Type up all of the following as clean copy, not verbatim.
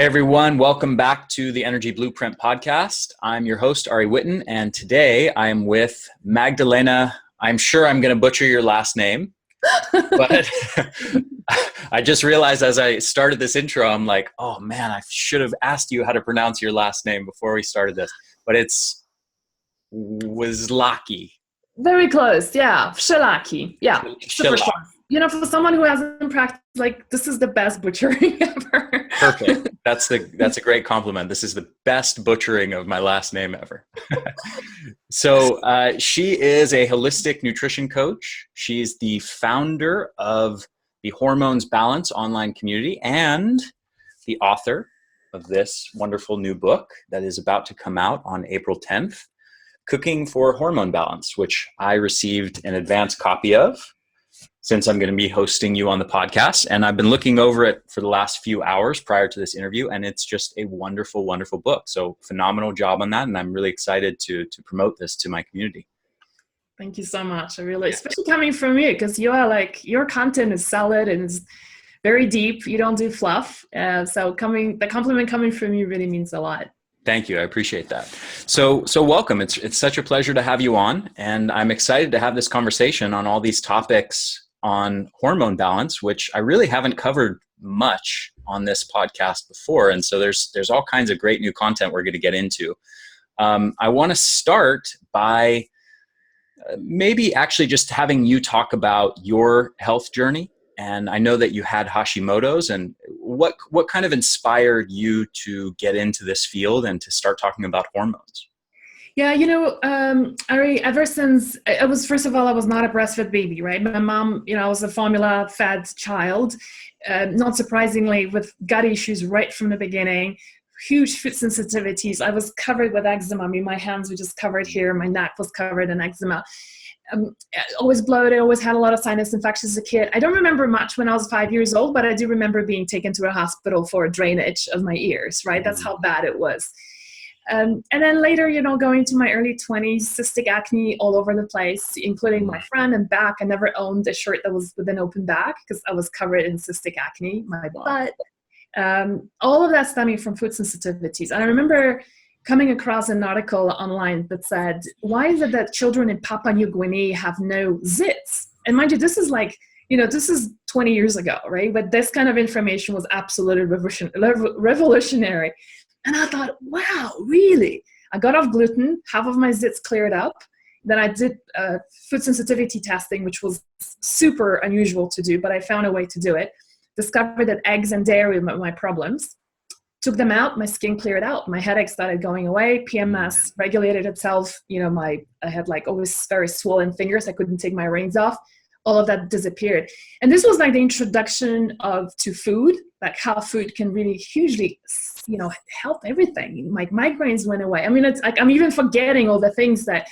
Hey everyone, welcome back to the Energy Blueprint podcast. I'm your host, Ari Witten, and today I'm with Magdalena. I'm sure I'm going to butcher your last name, but I just realized as I started this intro, I'm like, oh man, I should have asked you how to pronounce your last name before we started this, but it's Wizlaki. Very close, yeah. Shalaki, yeah. Super Shilak. close. You know, for someone who hasn't practiced, like, this is the best butchering ever. Perfect. That's a great compliment. This is the best butchering of my last name ever. So she is a holistic nutrition coach. She's the founder of the Hormones Balance online community and the author of this wonderful new book that is about to come out on April 10th, Cooking for Hormone Balance, which I received an advance copy of since I'm going to be hosting you on the podcast. And I've been looking over it for the last few hours prior to this interview, and it's just a wonderful, wonderful book. So phenomenal job on that. And I'm really excited to promote this to my community. Thank you so much. I really, especially coming from you, because you are like, your content is solid and it's very deep. You don't do fluff. So the compliment coming from you really means a lot. Thank you. I appreciate that. So welcome. It's such a pleasure to have you on, and I'm excited to have this conversation on all these topics on hormone balance, which I really haven't covered much on this podcast before. And so there's all kinds of great new content we're going to get into. I want to start by maybe actually just having you talk about your health journey. And I know that you had Hashimoto's, and what kind of inspired you to get into this field and to start talking about hormones? Yeah, you know, Ari, ever since I was, first of all, I was not a breastfed baby, right? My mom, I was a formula-fed child, not surprisingly, with gut issues right from the beginning, huge food sensitivities. I was covered with eczema. I mean, my hands were just covered here. My neck was covered in eczema. Always bloated, always had a lot of sinus infections as a kid. I don't remember much when I was 5 years old, but I do remember being taken to a hospital for drainage of my ears, right? That's how bad it was. And then later, going to my early 20s, cystic acne all over the place, including my front and back. I never owned a shirt that was with an open back because I was covered in cystic acne, my butt. All of that stemming from food sensitivities. And I remember coming across an article online that said, why is it that children in Papua New Guinea have no zits? And mind you, this is like, this is 20 years ago, right? But this kind of information was absolutely revolutionary. And I thought, wow, really? I got off gluten, half of my zits cleared up. Then I did food sensitivity testing, which was super unusual to do, but I found a way to do it. Discovered that eggs and dairy were my problems. Took them out, my skin cleared out, my headache started going away, PMS regulated itself, I had like always very swollen fingers, I couldn't take my rings off, all of that disappeared. And this was like the introduction to food, like how food can really hugely, help everything. My migraines went away. I mean, it's like, I'm even forgetting all the things that,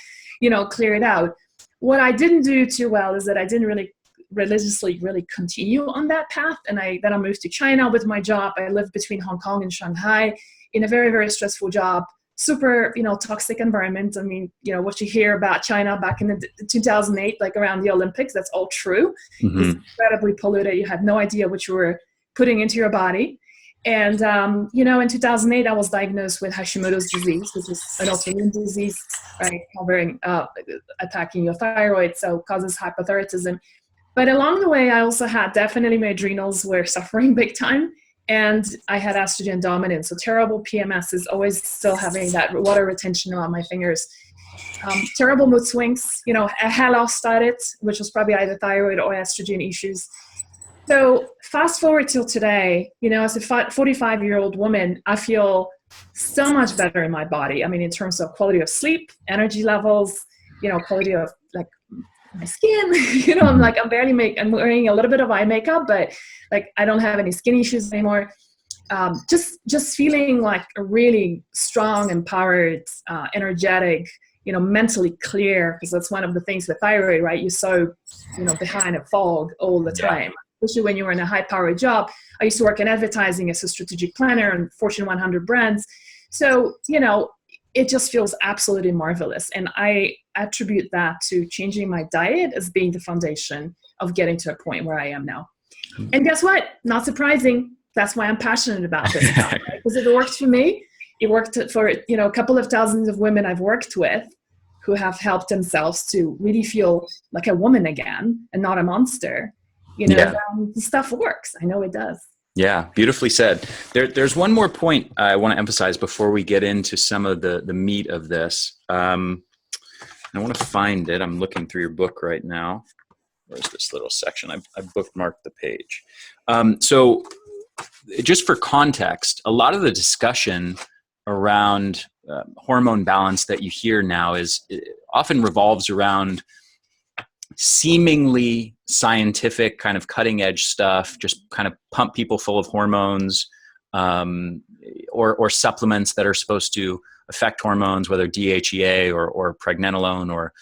cleared out. What I didn't do too well is that I didn't really religiously really continue on that path. And then I moved to China with my job. I lived between Hong Kong and Shanghai in a very, very stressful job, super, toxic environment. I mean, what you hear about China back in the 2008, like around the Olympics, that's all true. Mm-hmm. It's incredibly polluted. You had no idea what you were putting into your body. And, in 2008, I was diagnosed with Hashimoto's disease, which is an autoimmune disease, right, attacking your thyroid, so causes hypothyroidism. But along the way, I also had definitely my adrenals were suffering big time. And I had estrogen dominance. So terrible PMS is always still having that water retention on my fingers. Terrible mood swings. A hair loss started, which was probably either thyroid or estrogen issues. So fast forward till today, as a 45-year-old woman, I feel so much better in my body. I mean, in terms of quality of sleep, energy levels, quality of like my skin, I'm wearing a little bit of eye makeup, but like I don't have any skin issues anymore. Just feeling like a really strong, empowered, energetic, mentally clear, because that's one of the things with thyroid, right? You're so, behind a fog all the time, especially when you're in a high-powered job. I used to work in advertising as a strategic planner on Fortune 100 brands. So, it just feels absolutely marvelous. And I attribute that to changing my diet as being the foundation of getting to a point where I am now. And guess what? Not surprising. That's why I'm passionate about this stuff, right? Because if it worked for me, it worked for, a couple of thousands of women I've worked with who have helped themselves to really feel like a woman again and not a monster. Yeah. Then the stuff works. I know it does. Yeah, beautifully said. There's one more point I want to emphasize before we get into some of the meat of this. I want to find it. I'm looking through your book right now. Where's this little section? I've bookmarked the page. So just for context, a lot of the discussion around hormone balance that you hear now often revolves around seemingly scientific kind of cutting edge stuff, just kind of pump people full of hormones, or supplements that are supposed to affect hormones, whether DHEA or pregnenolone or,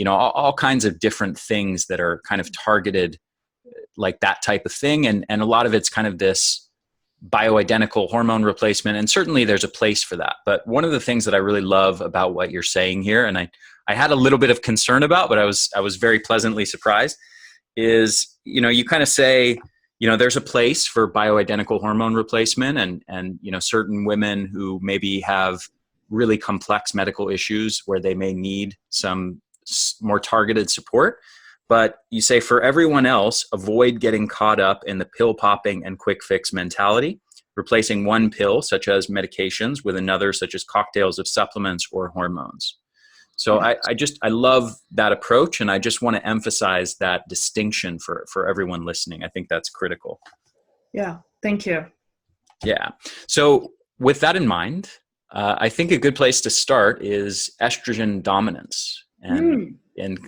all kinds of different things that are kind of targeted like that type of thing. And a lot of it's kind of this bioidentical hormone replacement. And certainly there's a place for that. But one of the things that I really love about what you're saying here, and I had a little bit of concern about, but I was very pleasantly surprised, is, you kind of say, there's a place for bioidentical hormone replacement and certain women who maybe have really complex medical issues where they may need some more targeted support. But you say for everyone else, avoid getting caught up in the pill popping and quick fix mentality, replacing one pill, such as medications, with another, such as cocktails of supplements or hormones. So I love that approach, and I just want to emphasize that distinction for everyone listening. I think that's critical. Yeah, thank you. Yeah. So with that in mind, I think a good place to start is estrogen dominance. And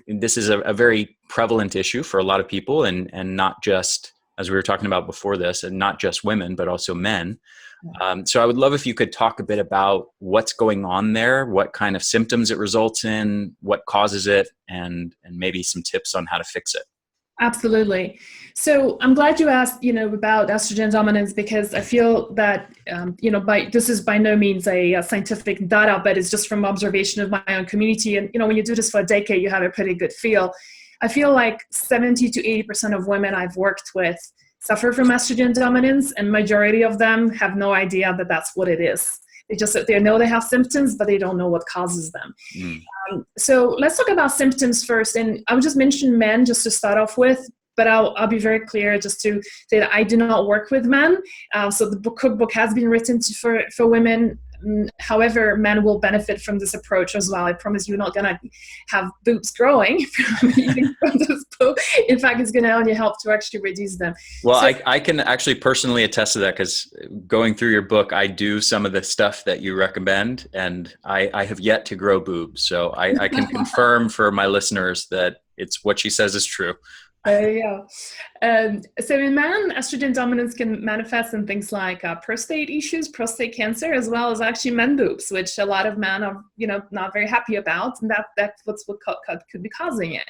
this is a very prevalent issue for a lot of people, and not just, as we were talking about before this, and not just women, but also men. So I would love if you could talk a bit about what's going on there, what kind of symptoms it results in, what causes it, and maybe some tips on how to fix it. Absolutely. So I'm glad you asked, about estrogen dominance, because I feel that, this is by no means a scientific data, but it's just from observation of my own community. And, when you do this for a decade, you have a pretty good feel. I feel like 70 to 80% of women I've worked with suffer from estrogen dominance, and majority of them have no idea that that's what it is. They know they have symptoms, but they don't know what causes them. So let's talk about symptoms first. And I would just mention men just to start off with, but I'll be very clear just to say that I do not work with men. So the cookbook has been written for women. However, men will benefit from this approach as well. I promise you're not going to have boobs growing from eating from this book. In fact, it's going to only help to actually reduce them. Well, so, I can actually personally attest to that, because going through your book, I do some of the stuff that you recommend, and I have yet to grow boobs. So I can confirm for my listeners that it's what she says is true. There you go. So in men, estrogen dominance can manifest in things like prostate issues, prostate cancer, as well as actually men boobs, which a lot of men are, not very happy about, and that's what could be causing it.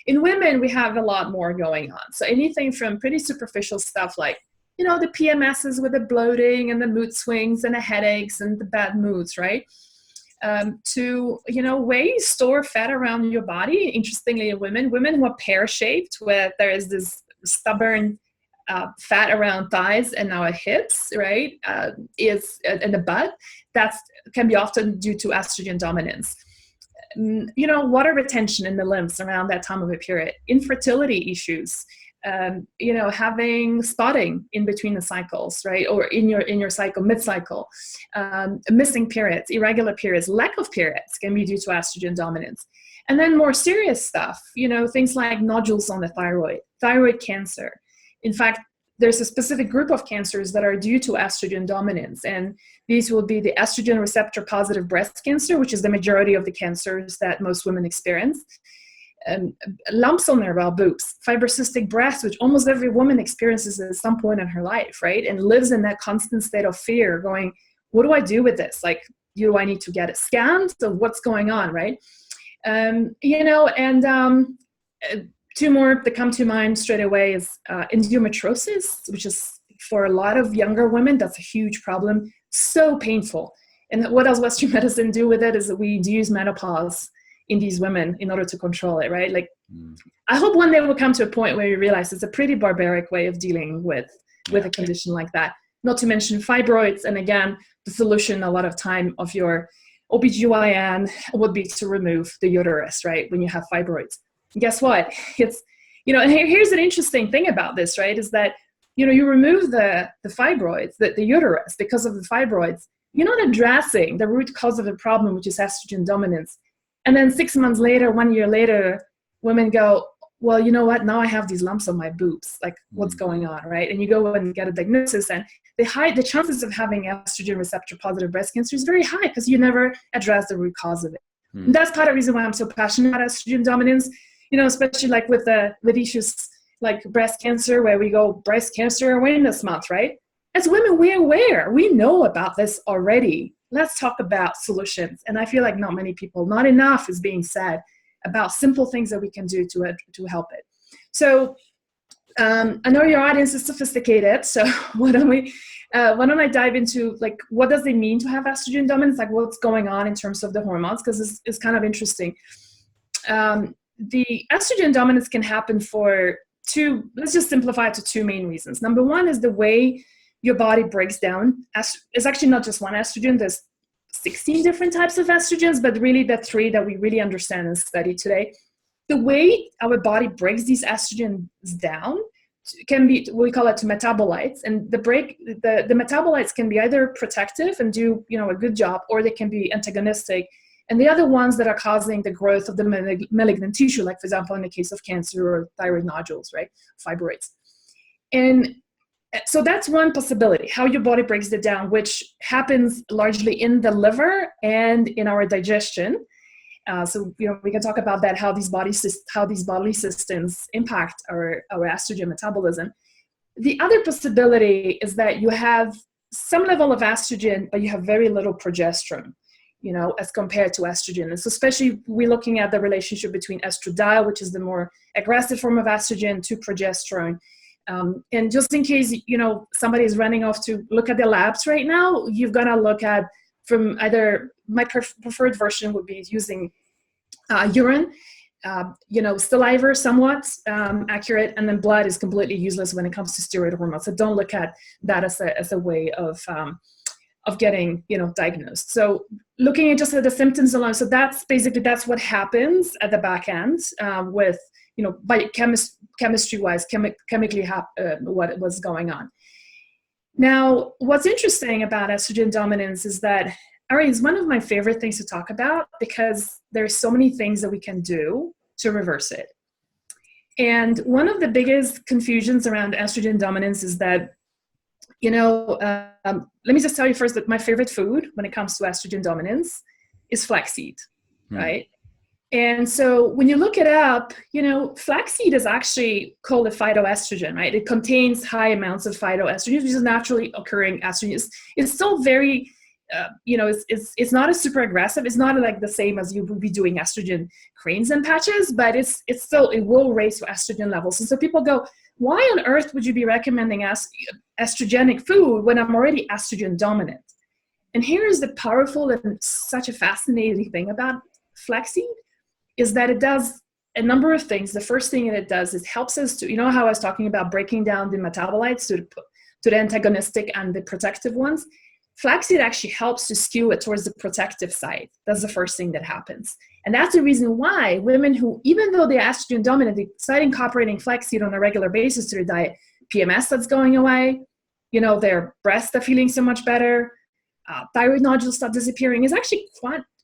In women, we have a lot more going on. So anything from pretty superficial stuff like, the PMSs with the bloating and the mood swings and the headaches and the bad moods, right? To, where you store fat around your body. Interestingly, in women who are pear-shaped, where there is this stubborn fat around thighs and our hips, right, is in the butt, that can be often due to estrogen dominance. Water retention in the limbs around that time of a period, infertility issues, having spotting in between the cycles, right? Or in your cycle, mid-cycle, missing periods, irregular periods, lack of periods can be due to estrogen dominance. And then more serious stuff, things like nodules on the thyroid cancer. In fact, there's a specific group of cancers that are due to estrogen dominance, and these will be the estrogen receptor positive breast cancer, which is the majority of the cancers that most women experience. Lumps on their boobs, fibrocystic breast, which almost every woman experiences at some point in her life, right? And lives in that constant state of fear going, what do I do with this? Like, do I need to get it scanned? So what's going on, right? Two more that come to mind straight away is endometriosis, which is for a lot of younger women, that's a huge problem, so painful. And what does Western medicine do with it is that we use menopause in these women in order to control it, right? Like, I hope one day we'll come to a point where you realize it's a pretty barbaric way of dealing with with a condition like that. Not to mention fibroids. And again, the solution a lot of time of your OBGYN would be to remove the uterus, right, when you have fibroids. And guess what? It's, and here's an interesting thing about this, right, is that, you remove the fibroids, the uterus, because of the fibroids. You're not addressing the root cause of the problem, which is estrogen dominance. And then 6 months later, 1 year later, women go, well, you know what? Now I have these lumps on my boobs. Like, what's going on, right? And you go and get a diagnosis, and the chances of having estrogen receptor positive breast cancer is very high because you never address the root cause of it. And that's part of the reason why I'm so passionate about estrogen dominance. Especially like with issues like breast cancer, where we go breast cancer awareness month, right? As women, we're aware. We know about this already. Let's talk about solutions. And I feel like not enough is being said about simple things that we can do to help it. So I know your audience is sophisticated. So why don't I dive into like, what does it mean to have estrogen dominance? Like, what's going on in terms of the hormones? Because it's kind of interesting. The estrogen dominance can happen for let's just simplify it to two main reasons. Number one is the way your body breaks down. It's actually not just one estrogen. There's 16 different types of estrogens, but really the three that we really understand and study today. The way our body breaks these estrogens down can be, we call it metabolites. And the metabolites can be either protective and do, a good job, or they can be antagonistic. And the other ones that are causing the growth of the malignant tissue, like, for example, in the case of cancer or thyroid nodules, right? Fibroids. And so that's one possibility, how your body breaks it down, which happens largely in the liver and in our digestion. So, we can talk about that, how these bodily systems impact our estrogen metabolism. The other possibility is that you have some level of estrogen, but you have very little progesterone, as compared to estrogen. And so especially we're looking at the relationship between estradiol, which is the more aggressive form of estrogen, to progesterone. And just in case, somebody is running off to look at the labs right now, you've got to look at from either, my preferred version would be using urine, saliva somewhat accurate, and then blood is completely useless when it comes to steroid hormones. So don't look at that as a way of getting, diagnosed. So looking at just at the symptoms alone. So that's what happens at the back end with, by chemistry-wise, chemically what was going on. Now, what's interesting about estrogen dominance is that, it's one of my favorite things to talk about because there's so many things that we can do to reverse it. And one of the biggest confusions around estrogen dominance is that, let me just tell you first that my favorite food when it comes to estrogen dominance is flaxseed, right? And so when you look it up, flaxseed is actually called a phytoestrogen, right? It contains high amounts of phytoestrogen, which is naturally occurring estrogen. It's still very, it's not as super aggressive. It's not like the same as you would be doing estrogen creams and patches, but it will raise your estrogen levels. And so people go, why on earth would you be recommending estrogenic food when I'm already estrogen dominant? And here's the powerful and such a fascinating thing about flaxseed is that it does a number of things. The first thing that it does is helps us to, how I was talking about breaking down the metabolites to the antagonistic and the protective ones. Flaxseed actually helps to skew it towards the protective side. That's the first thing that happens. And that's the reason why women who, even though they're estrogen dominant, they start incorporating flaxseed on a regular basis to their diet, PMS that's going away, their breasts are feeling so much better, thyroid nodules start disappearing, is actually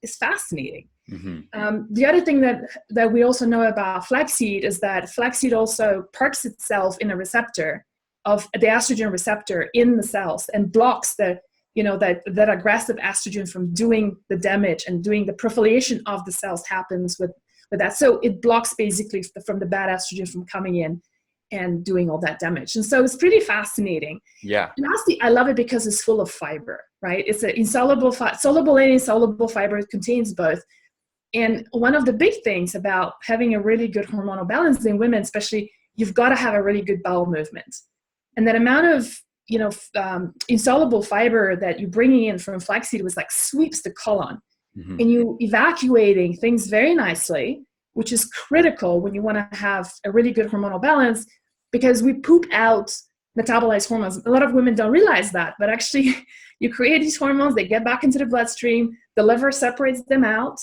is fascinating. Mm-hmm. The other thing that we also know about flaxseed is that flaxseed also parks itself in a receptor of the estrogen receptor in the cells and blocks that aggressive estrogen from doing the damage and doing the proliferation of the cells happens with that. So it blocks basically from the bad estrogen from coming in and doing all that damage. And so it's pretty fascinating. Yeah. And lastly, I love it because it's full of fiber, right? It's an soluble and insoluble fiber. It contains both. And one of the big things about having a really good hormonal balance in women, especially, you've got to have a really good bowel movement. And that amount of insoluble fiber that you're bringing in from flaxseed was like sweeps the colon, mm-hmm. and you evacuating things very nicely, which is critical when you want to have a really good hormonal balance, because we poop out metabolize hormones. A lot of women don't realize that, but actually you create these hormones, they get back into the bloodstream, the liver separates them out,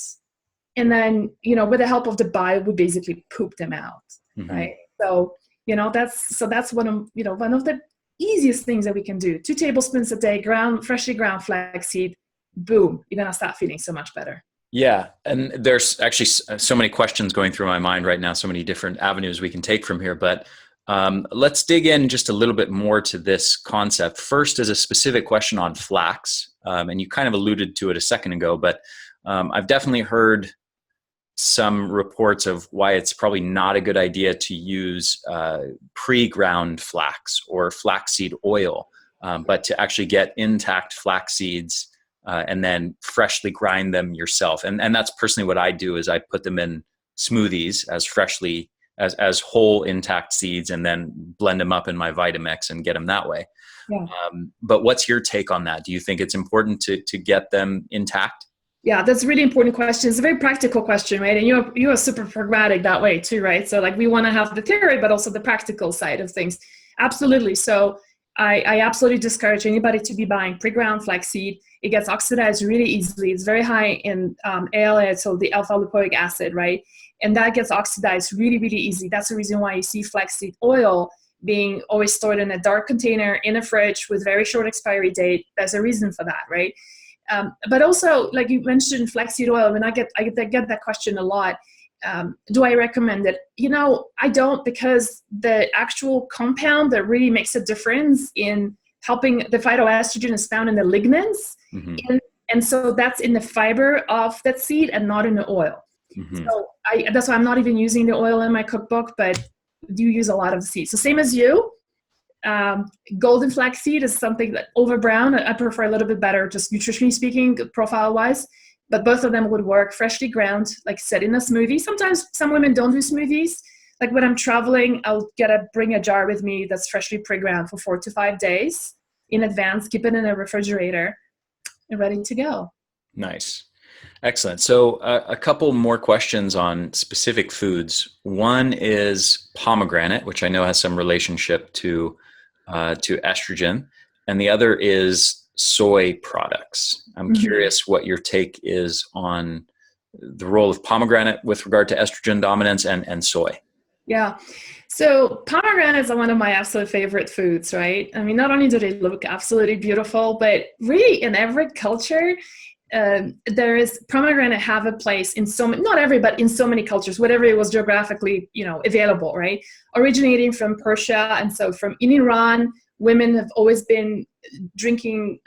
and then, with the help of the bile, we basically poop them out, right? So, that's one of the easiest things that we can do. 2 tablespoons a day, freshly ground flaxseed, boom, you're gonna start feeling so much better. Yeah. And there's actually so many questions going through my mind right now, so many different avenues we can take from here, but let's dig in just a little bit more to this concept. First is a specific question on flax. And you kind of alluded to it a second ago, but I've definitely heard some reports of why it's probably not a good idea to use pre-ground flax or flaxseed oil, but to actually get intact flax seeds and then freshly grind them yourself. And that's personally what I do, is I put them in smoothies as whole intact seeds, and then blend them up in my Vitamix and get them that way. Yeah. But what's your take on that? Do you think it's important to get them intact? Yeah, that's a really important question. It's a very practical question, right? And you're super pragmatic that way too, right? So like, we want to have the theory, but also the practical side of things. Absolutely. So I absolutely discourage anybody to be buying pre-ground flaxseed. It gets oxidized really easily. It's very high in ALA, so the alpha lipoic acid, right? And that gets oxidized really, really easy. That's the reason why you see flaxseed oil being always stored in a dark container in a fridge with very short expiry date. There's a reason for that, right? But also, like you mentioned, flaxseed oil, and I get that question a lot. Do I recommend it? I don't, because the actual compound that really makes a difference in helping, the phytoestrogen is found in the lignans. And so that's in the fiber of that seed and not in the oil. So that's why I'm not even using the oil in my cookbook, but do use a lot of the seeds. So same as you. Golden flaxseed is something that over brown, I prefer a little bit better, just nutritionally speaking, profile wise, but both of them would work freshly ground, like said, in a smoothie. Sometimes some women don't do smoothies. Like when I'm traveling, I'll bring a jar with me that's freshly pre-ground for 4 to 5 days in advance, keep it in a refrigerator and ready to go. Nice. Excellent. So a couple more questions on specific foods. One is pomegranate, which I know has some relationship to estrogen, and the other is soy products. I'm curious what your take is on the role of pomegranate with regard to estrogen dominance and soy. Yeah. So pomegranates are one of my absolute favorite foods, right? I mean, not only do they look absolutely beautiful, but really in every culture, there is pomegranate have a place in so many, not every, but in so many cultures, whatever it was geographically, available, right? Originating from Persia. And so in Iran, women have always been drinking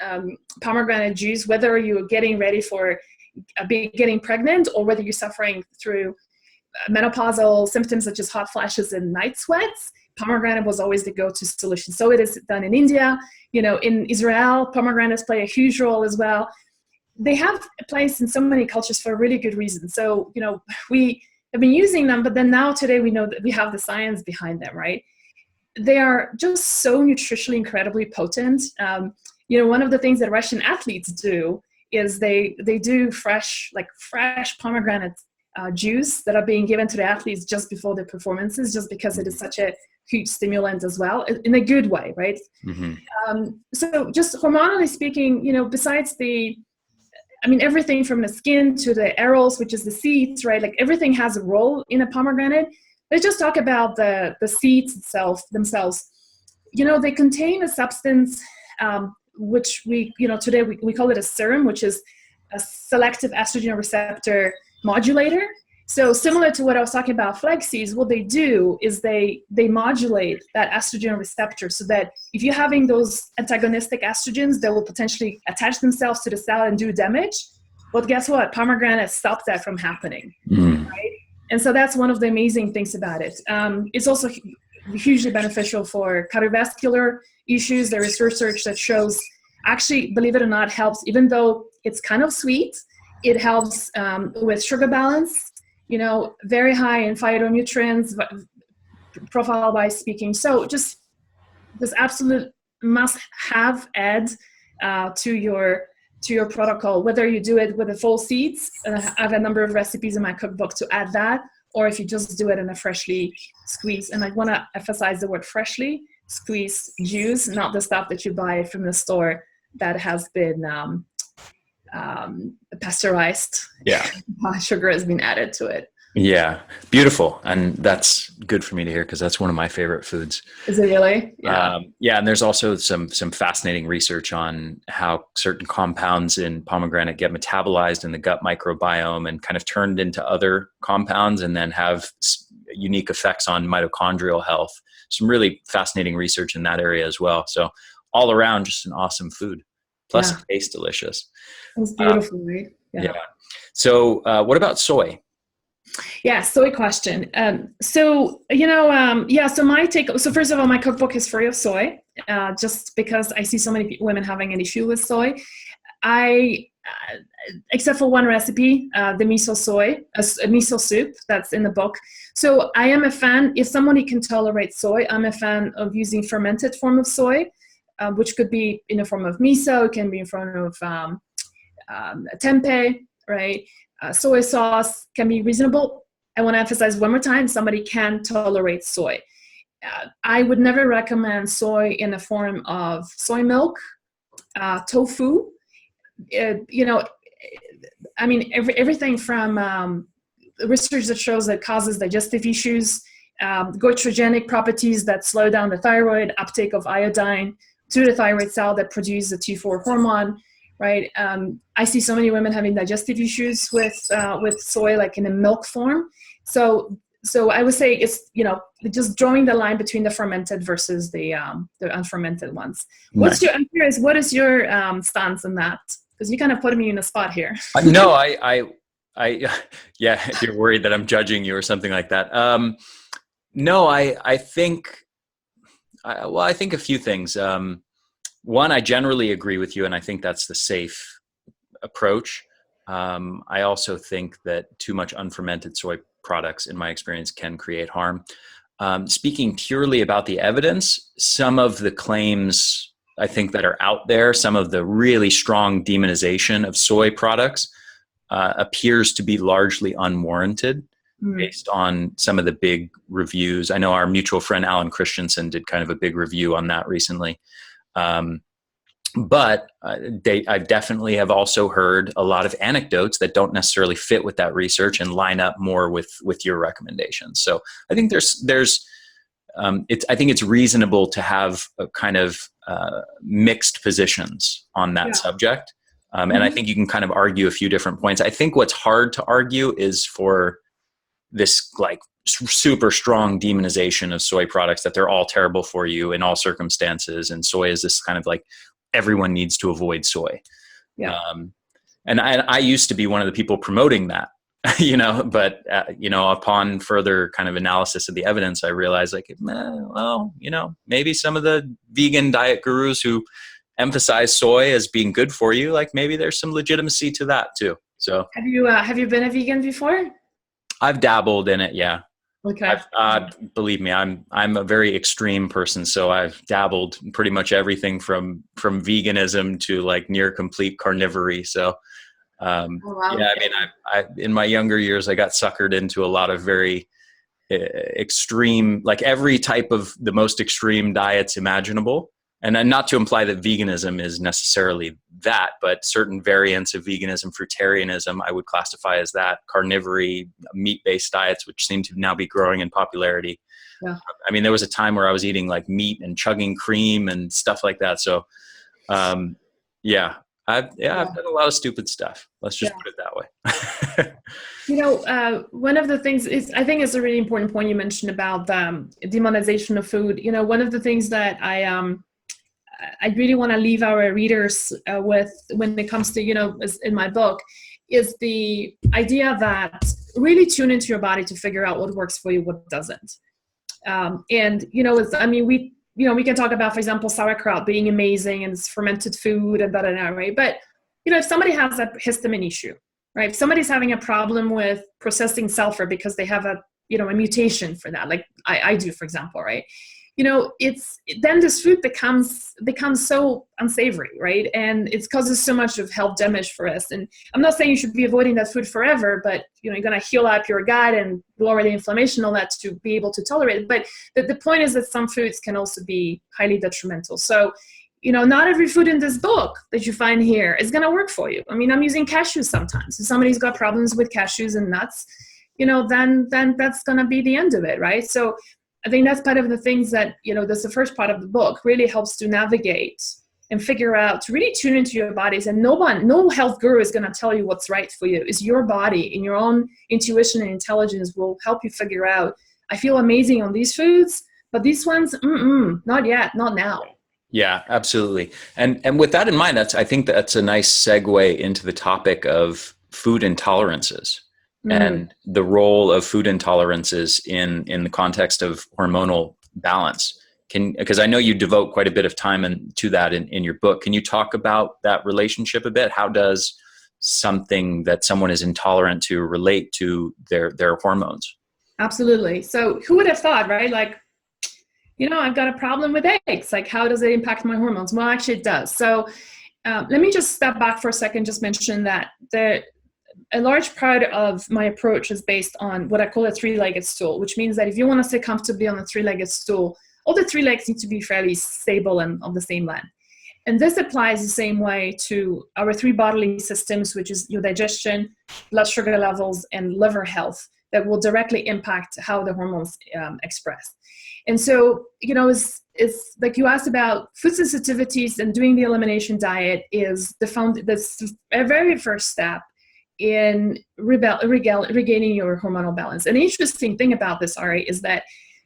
pomegranate juice, whether you're getting ready for getting pregnant or whether you're suffering through menopausal symptoms such as hot flashes and night sweats. Pomegranate was always the go-to solution. So it is done in India, in Israel, pomegranates play a huge role as well. They have a place in so many cultures for a really good reason. So, we have been using them, but then now today we know that we have the science behind them, right? They are just so nutritionally incredibly potent. One of the things that Russian athletes do is they do fresh pomegranate juice that are being given to the athletes just before their performances, just because it is such a huge stimulant as well, in a good way, right? So just hormonally speaking, besides everything from the skin to the areoles, which is the seeds, right? Like everything has a role in a pomegranate. Let's just talk about the seeds themselves. They contain a substance which today we call it a serum, which is a selective estrogen receptor modulator. So similar to what I was talking about flax seeds, what they do is they modulate that estrogen receptor so that if you're having those antagonistic estrogens that will potentially attach themselves to the cell and do damage, well, guess what? Pomegranate stops that from happening, right? And so that's one of the amazing things about it. It's also hugely beneficial for cardiovascular issues. There is research that shows, actually, believe it or not, helps, even though it's kind of sweet, it helps with sugar balance, very high in phytonutrients, profile wise speaking. So just this absolute must have add to your protocol, whether you do it with the full seeds, and I have a number of recipes in my cookbook to add that, or if you just do it in a freshly squeezed, and I want to emphasize the word freshly, squeezed juice, not the stuff that you buy from the store that has been pasteurized. Yeah. Sugar has been added to it. Yeah. Beautiful. And that's good for me to hear because that's one of my favorite foods. Is it really? Yeah. Yeah. And there's also some fascinating research on how certain compounds in pomegranate get metabolized in the gut microbiome and kind of turned into other compounds and then have unique effects on mitochondrial health. Some really fascinating research in that area as well. So all around, just an awesome food. Plus it tastes delicious. It's beautiful, right? Yeah. So what about soy? Yeah, soy question. So my take, so first of all, my cookbook is free of soy, just because I see so many women having an issue with soy. Except for one recipe, the miso soy, a miso soup that's in the book. So I am a fan, if somebody can tolerate soy, I'm a fan of using fermented form of soy, which could be in the form of miso, it can be in form of tempeh, right? Soy sauce can be reasonable. I want to emphasize one more time, somebody can tolerate soy. I would never recommend soy in the form of soy milk, tofu. Everything from research that shows that it causes digestive issues, goitrogenic properties that slow down the thyroid uptake of iodine to the thyroid cell that produce the T4 hormone. Right. I see so many women having digestive issues with soy, like in a milk form. So I would say it's, just drawing the line between the fermented versus the unfermented ones. I'm curious, what is your stance on that? Because you kind of put me in a spot here. No, yeah, if you're worried that I'm judging you or something like that. No, I think a few things. One, I generally agree with you, and I think that's the safe approach. I also think that too much unfermented soy products, in my experience, can create harm. Speaking purely about the evidence, some of the claims I think that are out there, some of the really strong demonization of soy products appears to be largely unwarranted based on some of the big reviews. I know our mutual friend Alan Christensen did kind of a big review on that recently. But I definitely have also heard a lot of anecdotes that don't necessarily fit with that research and line up more with your recommendations. So I think I think it's reasonable to have a kind of mixed positions on that subject. And I think you can kind of argue a few different points. I think what's hard to argue is for this like super strong demonization of soy products, that they're all terrible for you in all circumstances. And soy is this kind of like, everyone needs to avoid soy. Yeah. And I used to be one of the people promoting that, but upon further kind of analysis of the evidence, I realized maybe some of the vegan diet gurus who emphasize soy as being good for you, like maybe there's some legitimacy to that too. So have you been a vegan before? I've dabbled in it. Yeah. Okay. Believe me, I'm a very extreme person, so I've dabbled in pretty much everything from veganism to like near complete carnivory. So, I in my younger years, I got suckered into a lot of very extreme, like every type of the most extreme diets imaginable. And not to imply that veganism is necessarily that, but certain variants of veganism, fruitarianism, I would classify as that. Carnivory, meat-based diets, which seem to now be growing in popularity. Yeah. I mean, there was a time where I was eating like meat and chugging cream and stuff like that. So, I've done a lot of stupid stuff. Let's just put it that way. One of the things is, I think it's a really important point you mentioned about demonization of food. One of the things that I really want to leave our readers with when it comes to, in my book, is the idea that really tune into your body to figure out what works for you, what doesn't. We can talk about, for example, sauerkraut being amazing and it's fermented food and right? But, if somebody has a histamine issue, right? If somebody's having a problem with processing sulfur because they have a mutation for that, like I do, for example, right? it's then this food becomes so unsavory, right? And it causes so much of health damage for us. And I'm not saying you should be avoiding that food forever, but you're going to heal up your gut and lower the inflammation, all that, to be able to tolerate it. But the point is that some foods can also be highly detrimental. So not every food in this book that you find here is going to work for you. I mean, I'm using cashews sometimes. If somebody's got problems with cashews and nuts, then that's going to be the end of it, right? So I think that's part of the things that, that's the first part of the book, really helps to navigate and figure out, to really tune into your bodies. And no health guru is going to tell you what's right for you. It's your body, and your own intuition and intelligence will help you figure out, I feel amazing on these foods, but these ones, not yet, not now. Yeah, absolutely. And with that in mind, I think that's a nice segue into the topic of food intolerances and the role of food intolerances in the context of hormonal balance. Because I know you devote quite a bit of time to that in your book. Can you talk about that relationship a bit? How does something that someone is intolerant to relate to their hormones? Absolutely. So who would have thought, right? Like, I've got a problem with eggs. Like, how does it impact my hormones? Well, actually it does. So let me just step back for a second, just mention that a large part of my approach is based on what I call a three-legged stool, which means that if you want to sit comfortably on a three-legged stool, all the three legs need to be fairly stable and of the same length. And this applies the same way to our three bodily systems, which is your digestion, blood sugar levels, and liver health, that will directly impact how the hormones express. And so, it's like you asked about food sensitivities, and doing the elimination diet is that's a very first step in regaining your hormonal balance. And the interesting thing about this, Ari, is that,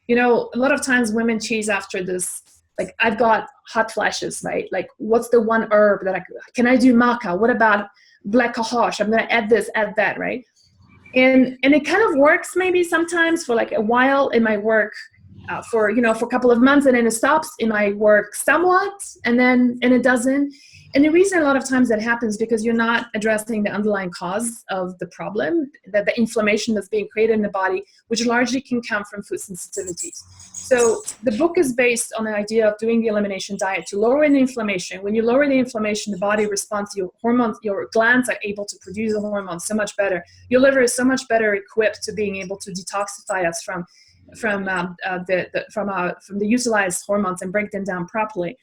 a lot of times women chase after this, like, I've got hot flashes, right? Like, what's the one herb that can I do maca? What about black cohosh? I'm going to add this, add that, right? And it kind of works maybe sometimes for like a while. It might work for a couple of months, and then it stops. It might work somewhat, and it doesn't. And the reason a lot of times that happens because you're not addressing the underlying cause of the problem, that the inflammation that's being created in the body, which largely can come from food sensitivities. So the book is based on the idea of doing the elimination diet to lower the inflammation. When you lower the inflammation, the body responds to your hormones. Your glands are able to produce the hormones so much better. Your liver is so much better equipped to being able to detoxify us from the utilized hormones and break them down properly.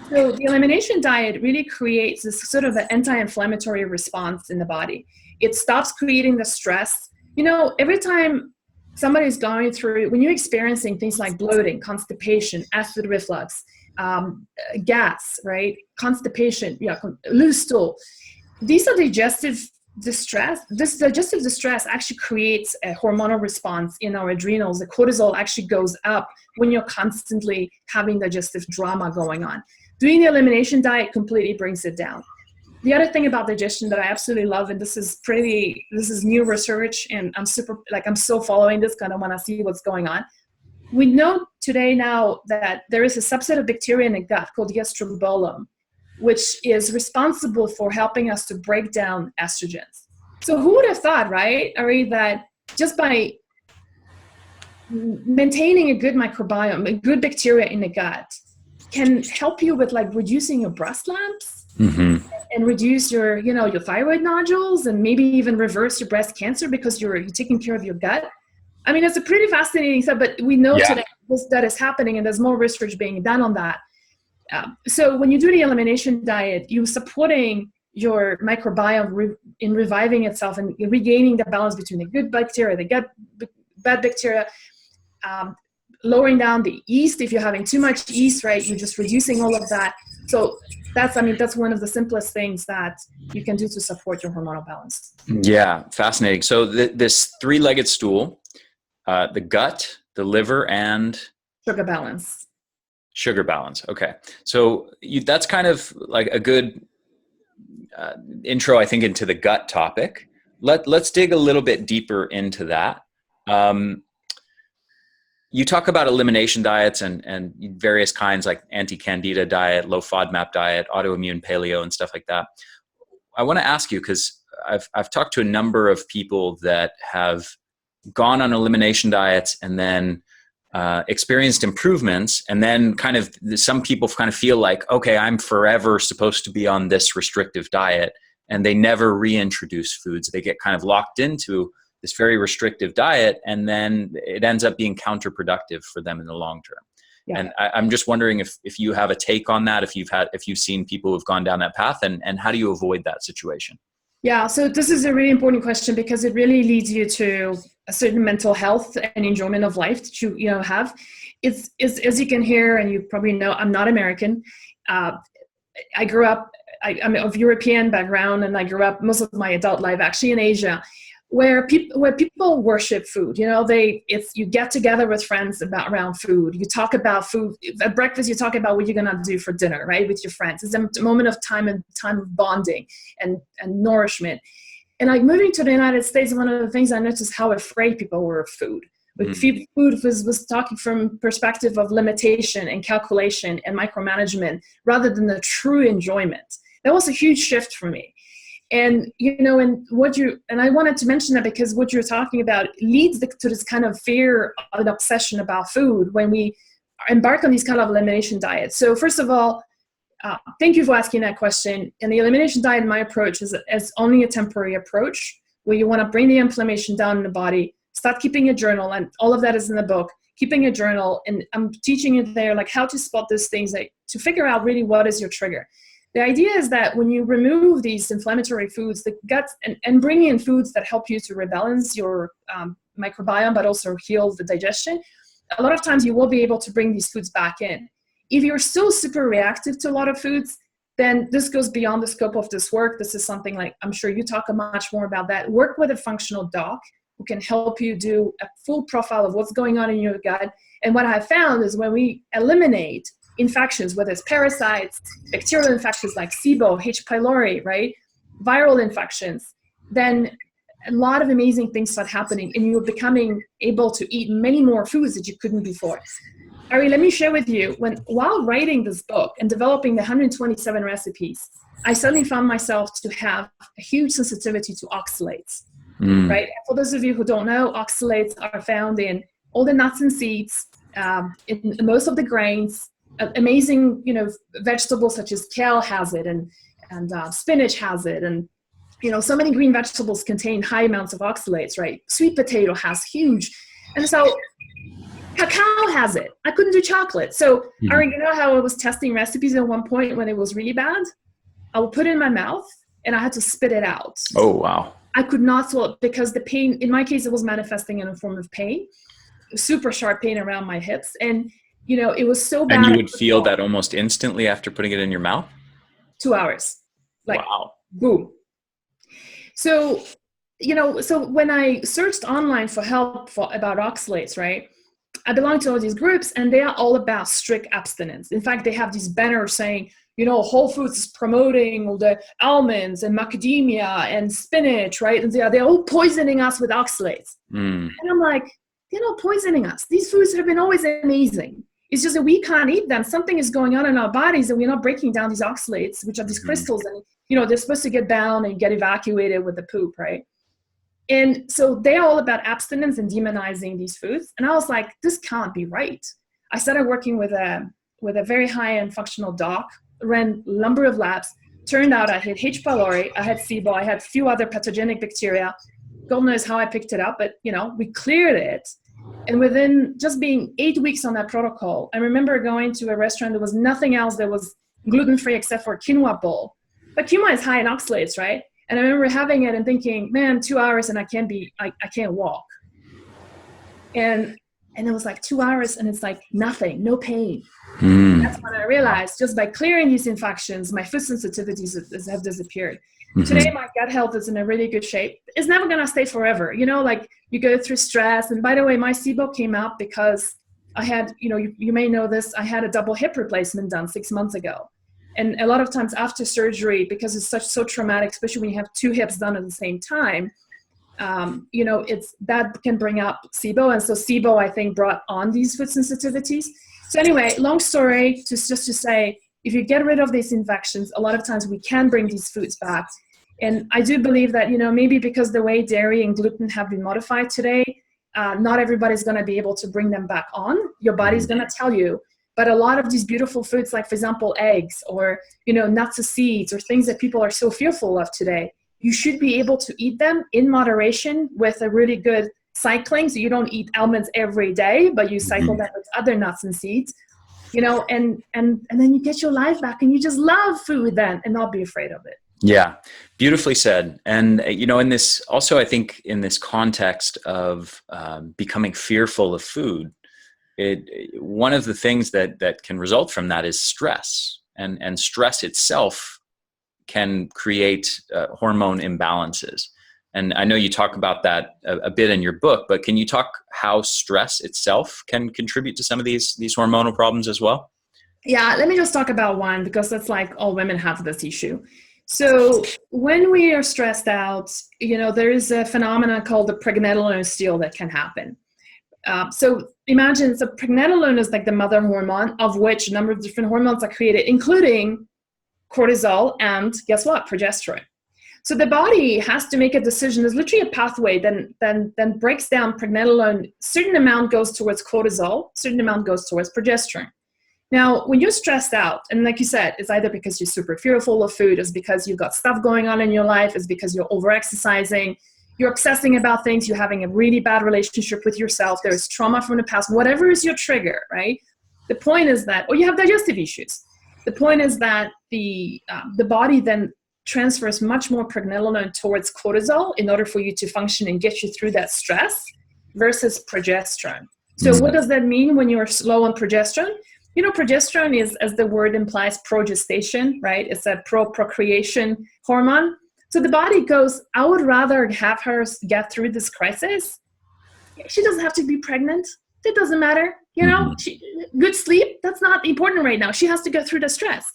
So the elimination diet really creates this sort of an anti-inflammatory response in the body. It stops creating the stress. Every time somebody's going through, when you're experiencing things like bloating, constipation, acid reflux, gas, right? Constipation, loose stool. These are digestive distress. This digestive distress actually creates a hormonal response in our adrenals. The cortisol actually goes up when you're constantly having digestive drama going on. Doing the elimination diet completely brings it down. The other thing about digestion that I absolutely love, and this is new research, and I'm so following this, kind of want to see what's going on. We know today now that there is a subset of bacteria in the gut called the estrobolome, which is responsible for helping us to break down estrogens. So who would have thought, right, Ari, that just by maintaining a good microbiome, a good bacteria in the gut, can help you with like reducing your breast lumps and reduce your thyroid nodules, and maybe even reverse your breast cancer because you're taking care of your gut. I mean, it's a pretty fascinating stuff, but we know today that is happening, and there's more research being done on that. So when you do the elimination diet, you're supporting your microbiome in reviving itself and regaining the balance between the good bacteria, the bad bacteria, lowering down the yeast. If you're having too much yeast, right, you're just reducing all of that. So that's one of the simplest things that you can do to support your hormonal balance. Yeah, fascinating. So this three-legged stool, the gut, the liver, and sugar balance. Sugar balance. Okay. So that's kind of like a good intro, I think, into the gut topic. Let's dig a little bit deeper into that. You talk about elimination diets and various kinds, like anti-candida diet, low FODMAP diet, autoimmune paleo, and stuff like that. I want to ask you, because I've talked to a number of people that have gone on elimination diets and then experienced improvements, and then kind of some people kind of feel like, okay, I'm forever supposed to be on this restrictive diet, and they never reintroduce foods. They get kind of locked into this very restrictive diet, and then it ends up being counterproductive for them in the long term. Yeah. And I'm just wondering if you have a take on that, if you've seen people who've gone down that path, and how do you avoid that situation? Yeah, so this is a really important question because it really leads you to a certain mental health and enjoyment of life that you have. It's as you can hear, and you probably know, I'm not American. I grew up, I'm of European background, and I grew up most of my adult life actually in Asia, where people worship food. You get together with friends around food. You talk about food at breakfast. You talk about what you're gonna do for dinner, right, with your friends. It's a moment of time of bonding and nourishment. And like moving to the United States, one of the things I noticed how afraid people were of food. Food was talking from perspective of limitation and calculation and micromanagement rather than the true enjoyment. That was a huge shift for me. And, and I wanted to mention that because what you're talking about leads to this kind of fear and obsession about food when we embark on these kind of elimination diets. So first of all, thank you for asking that question. And the elimination diet, my approach is only a temporary approach where you want to bring the inflammation down in the body, start keeping a journal, and all of that is in the book, keeping a journal. And I'm teaching you there, like how to spot those things, to figure out really what is your trigger. The idea is that when you remove these inflammatory foods, the gut, and bring in foods that help you to rebalance your microbiome, but also heal the digestion, a lot of times you will be able to bring these foods back in. If you're still super reactive to a lot of foods, then this goes beyond the scope of this work. This is something like, I'm sure you talk much more about that. Work with a functional doc who can help you do a full profile of what's going on in your gut. And what I found is when we eliminate infections, whether it's parasites, bacterial infections like SIBO, H. pylori, right? Viral infections, then a lot of amazing things start happening and you're becoming able to eat many more foods that you couldn't before. Ari, let me share with you, while writing this book and developing the 127 recipes, I suddenly found myself to have a huge sensitivity to oxalates, right? For those of you who don't know, oxalates are found in all the nuts and seeds, in most of the grains. Amazing, vegetables such as kale has it, and spinach has it, and so many green vegetables contain high amounts of oxalates, right? Sweet potato has huge, and so cacao has it. I couldn't do chocolate. So Ari, how I was testing recipes at one point when it was really bad? I would put it in my mouth and I had to spit it out. Oh wow! I could not swallow because the pain. In my case, it was manifesting in a form of pain, super sharp pain around my hips, and it was so bad. And you would feel that almost instantly after putting it in your mouth? 2 hours. Like, wow. Boom. So, so when I searched online for help about oxalates, right, I belong to all these groups and they are all about strict abstinence. In fact, they have these banners saying, Whole Foods is promoting all the almonds and macadamia and spinach, right? And they're all poisoning us with oxalates. And I'm like, they're not poisoning us. These foods have been always amazing. It's just that we can't eat them. Something is going on in our bodies and we're not breaking down these oxalates, which are these crystals. And, they're supposed to get bound and get evacuated with the poop, right? And so they're all about abstinence and demonizing these foods. And I was like, this can't be right. I started working with a very high-end functional doc, ran a number of labs. Turned out I had H. pylori, I had SIBO, I had a few other pathogenic bacteria. God knows how I picked it up, but we cleared it. And within just being 8 weeks on that protocol, I remember going to a restaurant. There was nothing else that was gluten-free except for a quinoa bowl. But quinoa is high in oxalates, right? And I remember having it and thinking, man, 2 hours and I can't walk. And it was like 2 hours and it's like nothing, no pain. That's when I realized just by clearing these infections, my food sensitivities have disappeared. Today, my gut health is in a really good shape. It's never going to stay forever. Like you go through stress. And by the way, my SIBO came up because I had, you may know this, I had a double hip replacement done 6 months ago. And a lot of times after surgery, because it's so traumatic, especially when you have 2 hips done at the same time, that can bring up SIBO. And so SIBO, I think, brought on these food sensitivities. So anyway, long story, just to say, if you get rid of these infections, a lot of times we can bring these foods back. And I do believe that, maybe because the way dairy and gluten have been modified today, Not everybody's going to be able to bring them back on. Your body's going to tell you. But a lot of these beautiful foods, like, for example, eggs or, nuts or seeds or things that people are so fearful of today, you should be able to eat them in moderation with a really good cycling. So you don't eat almonds every day, but you cycle them with other nuts and seeds, and then you get your life back and you just love food then and not be afraid of it. Yeah, beautifully said. And, in this, also, I think in this context of becoming fearful of food, one of the things that can result from that is stress, and stress itself can create hormone imbalances. And I know you talk about that a bit in your book, but can you talk how stress itself can contribute to some of these hormonal problems as well? Yeah, let me just talk about one, because that's like all women have this issue. So when we are stressed out, there is a phenomenon called the pregnenolone steal that can happen. So imagine, so pregnenolone is like the mother hormone, of which a number of different hormones are created, including cortisol and, guess what, progesterone. So the body has to make a decision. There's literally a pathway then breaks down pregnenolone. Certain amount goes towards cortisol, certain amount goes towards progesterone. Now, when you're stressed out, and like you said, it's either because you're super fearful of food, it's because you've got stuff going on in your life, it's because you're over-exercising, you're obsessing about things, you're having a really bad relationship with yourself, there's trauma from the past, whatever is your trigger, right? The point is that, or you have digestive issues. The point is that the body then transfers much more pregnenolone towards cortisol in order for you to function and get you through that stress versus progesterone. So what does that mean when you're low on progesterone? Progesterone is, as the word implies, progestation, right? It's a pro-procreation hormone. So the body goes, I would rather have her get through this crisis. She doesn't have to be pregnant. It doesn't matter. Good sleep, that's not important right now. She has to go through the stress.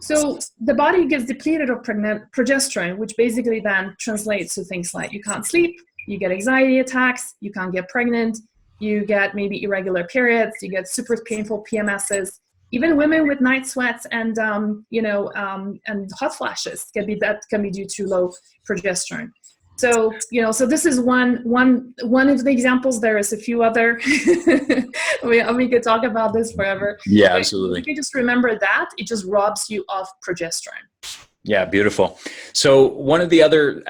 So the body gets depleted of progesterone, which basically then translates to things like you can't sleep, you get anxiety attacks, you can't get pregnant, you get maybe irregular periods, you get super painful PMSs. Even women with night sweats and hot flashes can be due to low progesterone. So so this is one of the examples. There is a few other. we could talk about this forever. Yeah, absolutely. You can just remember that it just robs you of progesterone. Yeah, beautiful. So one of the other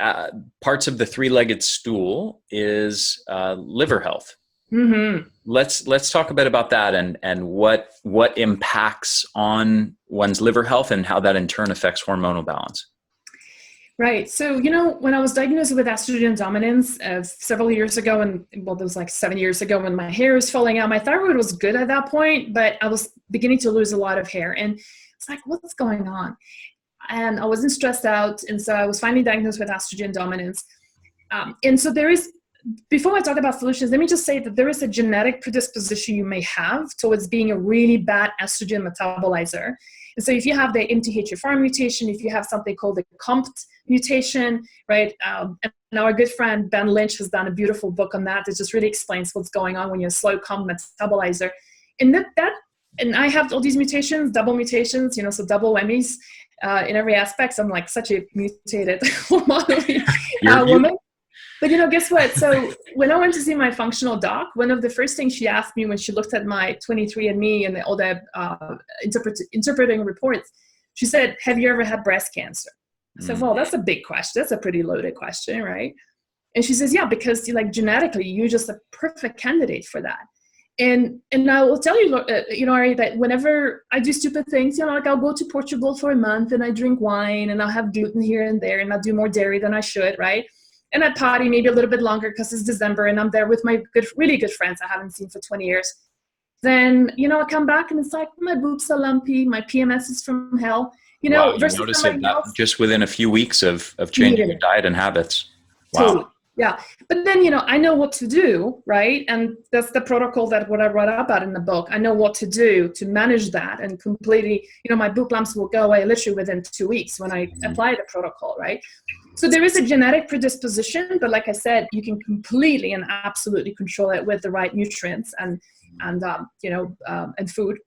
parts of the three-legged stool is liver health. Mm-hmm. Let's talk a bit about that and what impacts on one's liver health and how that in turn affects hormonal balance. Right. So, when I was diagnosed with estrogen dominance several years ago, and it was like 7 years ago, when my hair was falling out, my thyroid was good at that point, but I was beginning to lose a lot of hair. And it's like, what's going on? And I wasn't stressed out. And so I was finally diagnosed with estrogen dominance. And so before I talk about solutions, let me just say that there is a genetic predisposition you may have towards being a really bad estrogen metabolizer. And so if you have the MTHFR mutation, if you have something called the COMT mutation, right? And our good friend Ben Lynch has done a beautiful book on that just really explains what's going on when you're a slow COMT metabolizer. And and I have all these mutations, double mutations, so double whammies in every aspect. So I'm like such a mutated woman. But guess what? So when I went to see my functional doc, one of the first things she asked me when she looked at my 23andMe and all the interpreting reports, she said, "Have you ever had breast cancer?" I said, "Well, that's a big question. That's a pretty loaded question, right?" And she says, "Yeah, because genetically, you're just a perfect candidate for that." And I will tell you, Ari, that whenever I do stupid things, like I'll go to Portugal for a month and I drink wine and I'll have gluten here and there and I'll do more dairy than I should, right? And I party maybe a little bit longer because it's December and I'm there with my really good friends I haven't seen for 20 years. Then, I come back and it's like, my boobs are lumpy, my PMS is from hell, Wow, you versus notice somebody else. just within a few weeks of changing your diet and habits. Wow. Totally. Yeah. But then, I know what to do, right? And that's the protocol that what I wrote about in the book. I know what to do to manage that and completely, my boob lumps will go away literally within 2 weeks when I apply the protocol, right? So there is a genetic predisposition, but like I said, you can completely and absolutely control it with the right nutrients and food.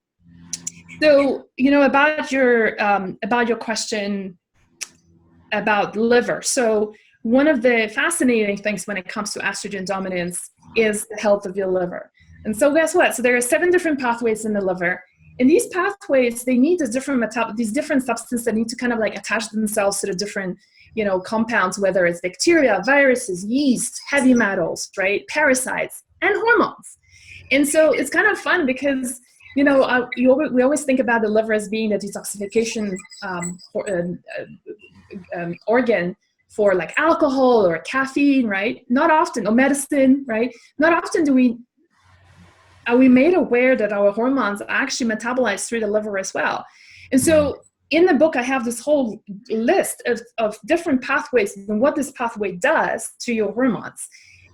So, about your question about liver. So one of the fascinating things when it comes to estrogen dominance is the health of your liver. And so guess what? So there are 7 different pathways in the liver. And these pathways, they need these different substances that need to kind of like attach themselves to the different, compounds, whether it's bacteria, viruses, yeast, heavy metals, right? Parasites, and hormones. And so it's kind of fun because, we always think about the liver as being a detoxification organ for like alcohol or caffeine, right? Not often, or medicine, right? Not often are we made aware that our hormones are actually metabolized through the liver as well. And so in the book, I have this whole list of different pathways and what this pathway does to your hormones.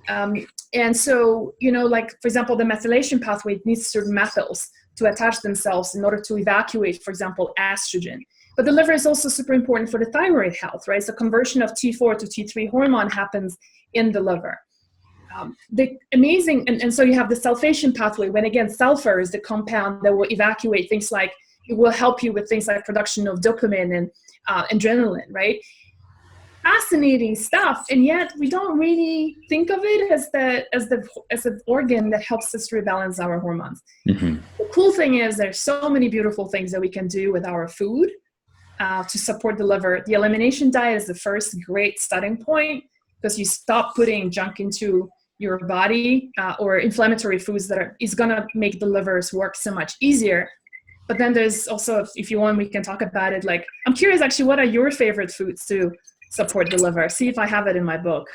And so, like, for example, the methylation pathway needs certain methyls to attach themselves in order to evacuate, for example, estrogen. But the liver is also super important for the thyroid health, right? So conversion of T4 to T3 hormone happens in the liver. The amazing, and so you have the sulfation pathway, when again, sulfur is the compound that will evacuate things like, it will help you with things like production of dopamine and adrenaline, right? Fascinating stuff, and yet we don't really think of it as an organ that helps us rebalance our hormones. Mm-hmm. The cool thing is there's so many beautiful things that we can do with our food to support the liver. The elimination diet is the first great starting point, because you stop putting junk into your body or inflammatory foods is going to make the livers work so much easier. But then there's also, if you want, we can talk about it. Like, I'm curious, actually, what are your favorite foods to support the liver? See if I have it in my book.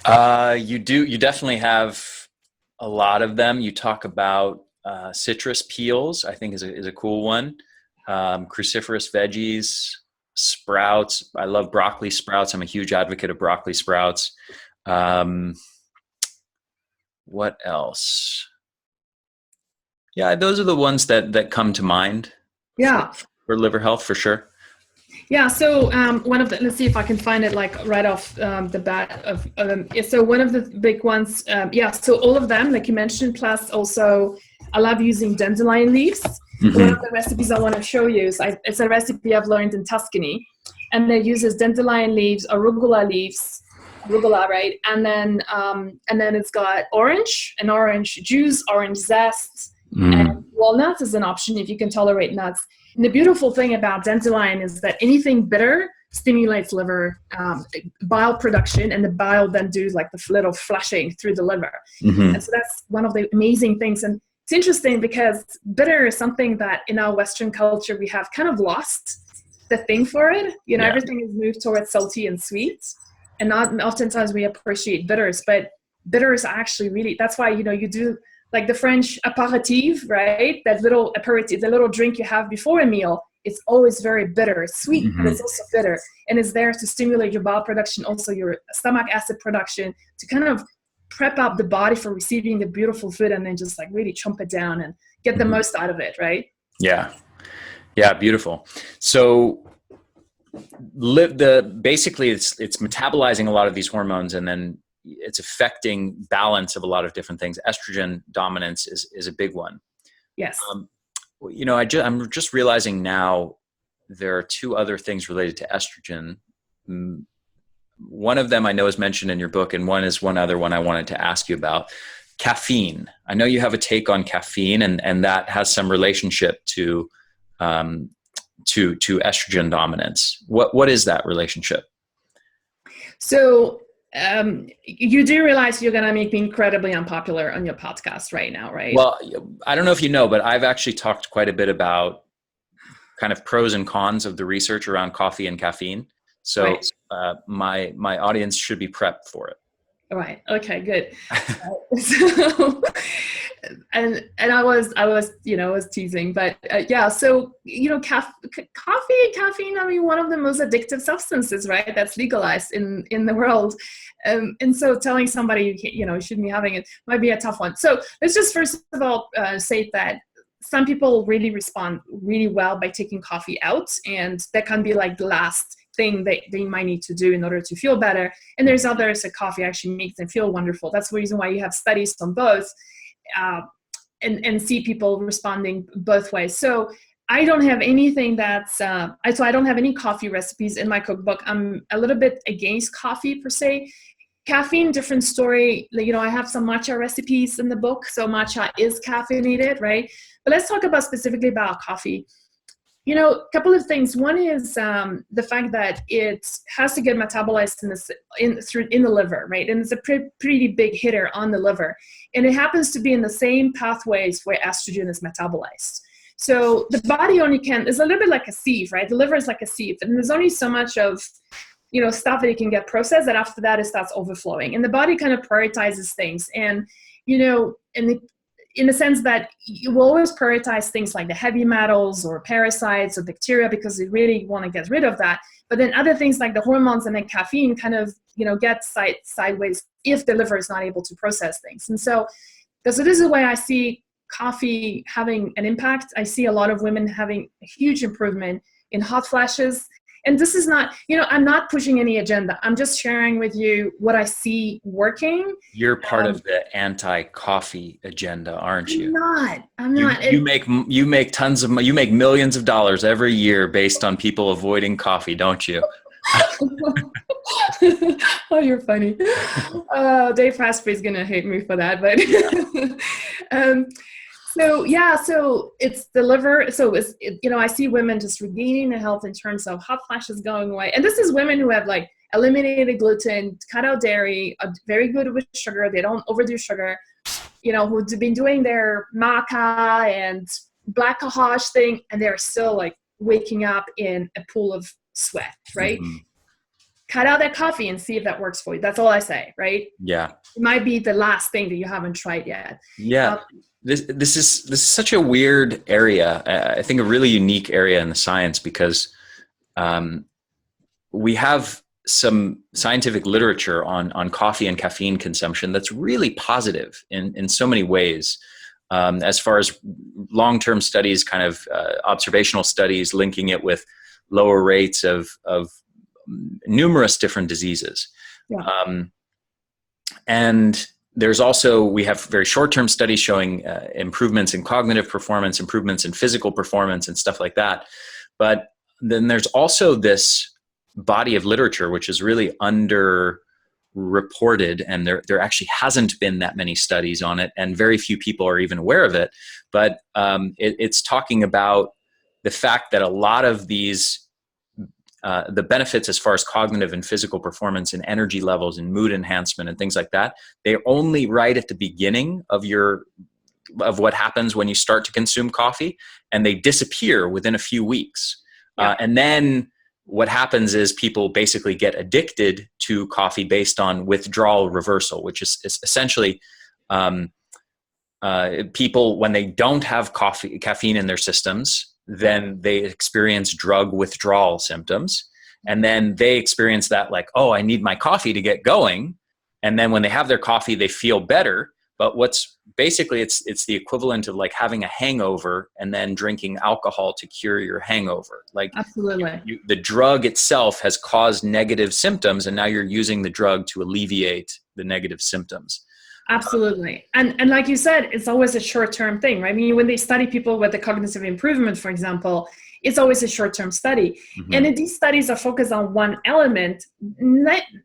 You definitely have a lot of them. You talk about citrus peels, I think is a cool one. Cruciferous veggies, sprouts. I love broccoli sprouts. I'm a huge advocate of broccoli sprouts. What else? Yeah, those are the ones that come to mind. Yeah. For liver health, for sure. Yeah. So let's see if I can find it like right off the bat of so one of the big ones. So all of them, like you mentioned, plus also I love using dandelion leaves. Mm-hmm. One of the recipes I want to show you it's a recipe I've learned in Tuscany, and it uses dandelion leaves, arugula leaves, right? And then it's got orange juice, orange zest, and walnuts is an option if you can tolerate nuts. And the beautiful thing about dandelion is that anything bitter stimulates liver bile production, and the bile then do like the little flushing through the liver. Mm-hmm. And so that's one of the amazing things. And it's interesting because bitter is something that in our Western culture we have kind of lost the thing for it. Everything is moved towards salty and sweet, and not oftentimes we appreciate bitters. But bitters are actually really, that's why you do like the French apéritif, right? That little aperitif, the little drink you have before a meal. It's always very bitter. It's sweet, mm-hmm. but it's also bitter, and it's there to stimulate your bile production, also your stomach acid production, to kind of prep up the body for receiving the beautiful food, and then just like really chomp it down and get the most out of it, right? Yeah, beautiful. So basically it's metabolizing a lot of these hormones, and then it's affecting balance of a lot of different things. Estrogen dominance is a big one. Yes. I'm just realizing now there are 2 other things related to estrogen. One of them I know is mentioned in your book, and one other one I wanted to ask you about. Caffeine. I know you have a take on caffeine, and that has some relationship to estrogen dominance. What is that relationship? So you do realize you're going to make me incredibly unpopular on your podcast right now, right? Well, I don't know if you know, but I've actually talked quite a bit about kind of pros and cons of the research around coffee and caffeine. So right. My audience should be prepped for it. All right. Okay, good. So, and I was teasing, but so, coffee and caffeine, I mean, one of the most addictive substances, right? That's legalized in the world. And so telling somebody, you shouldn't be having it might be a tough one. So let's just first of all say that some people really respond really well by taking coffee out, and that can be like the last thing that they might need to do in order to feel better. And there's others that coffee actually makes them feel wonderful. That's the reason why you have studies on both, and see people responding both ways. So I don't have anything that's, so I don't have any coffee recipes in my cookbook. I'm a little bit against coffee per se. Caffeine, different story. You know, I have some matcha recipes in the book. So matcha is caffeinated, right? But let's talk about specifically about coffee. You know, a couple of things. One is the fact that it has to get metabolized in the liver, right? And it's a pretty big hitter on the liver. And it happens to be in the same pathways where estrogen is metabolized. So the body only it's a little bit like a sieve, right? The liver is like a sieve. And there's only so much of, you know, stuff that it can get processed, that after that it starts overflowing. And the body kind of prioritizes things. And, you know, in the sense that you will always prioritize things like the heavy metals or parasites or bacteria because you really want to get rid of that. But then other things like the hormones and then caffeine kind of, you know, get sideways if the liver is not able to process things. And so this is why I see coffee having an impact. I see a lot of women having a huge improvement in hot flashes. And this is not, you know, I'm not pushing any agenda. I'm just sharing with you what I see working. You're part of the anti-coffee agenda, aren't you? I'm not. You make you make millions of dollars every year based on people avoiding coffee, don't you? Oh, you're funny. Dave Asprey's gonna hate me for that, but so it's the liver. So you know, I see women just regaining their health in terms of hot flashes going away. And this is women who have like eliminated gluten, cut out dairy, are very good with sugar. They don't overdo sugar, you know, who've been doing their maca and black kahash thing, and they're still like waking up in a pool of sweat, right? Mm-hmm. Cut out that coffee and see if that works for you. That's all I say, right? Yeah. It might be the last thing that you haven't tried yet. Yeah. This is such a weird area. I think a really unique area in the science because we have some scientific literature on coffee and caffeine consumption that's really positive in so many ways. As far as long-term studies, kind of observational studies linking it with lower rates of numerous different diseases. Yeah. And there's also, we have very short-term studies showing improvements in cognitive performance, improvements in physical performance and stuff like that. But then there's also this body of literature, which is really underreported, and there actually hasn't been that many studies on it, and very few people are even aware of it. But it's talking about the fact that a lot of these the benefits as far as cognitive and physical performance and energy levels and mood enhancement and things like that, they're only right at the beginning of what happens when you start to consume coffee, and they disappear within a few weeks. Yeah. And then what happens is people basically get addicted to coffee based on withdrawal reversal, which is essentially people, when they don't have caffeine in their systems, then they experience drug withdrawal symptoms. And then they experience that like, oh, I need my coffee to get going. And then when they have their coffee, they feel better. But what's basically, it's the equivalent of like having a hangover and then drinking alcohol to cure your hangover. Like, absolutely, the drug itself has caused negative symptoms, and now you're using the drug to alleviate the negative symptoms. Absolutely. And like you said, it's always a short-term thing, right? I mean, when they study people with the cognitive improvement, for example, it's always a short-term study. Mm-hmm. And if these studies are focused on one element,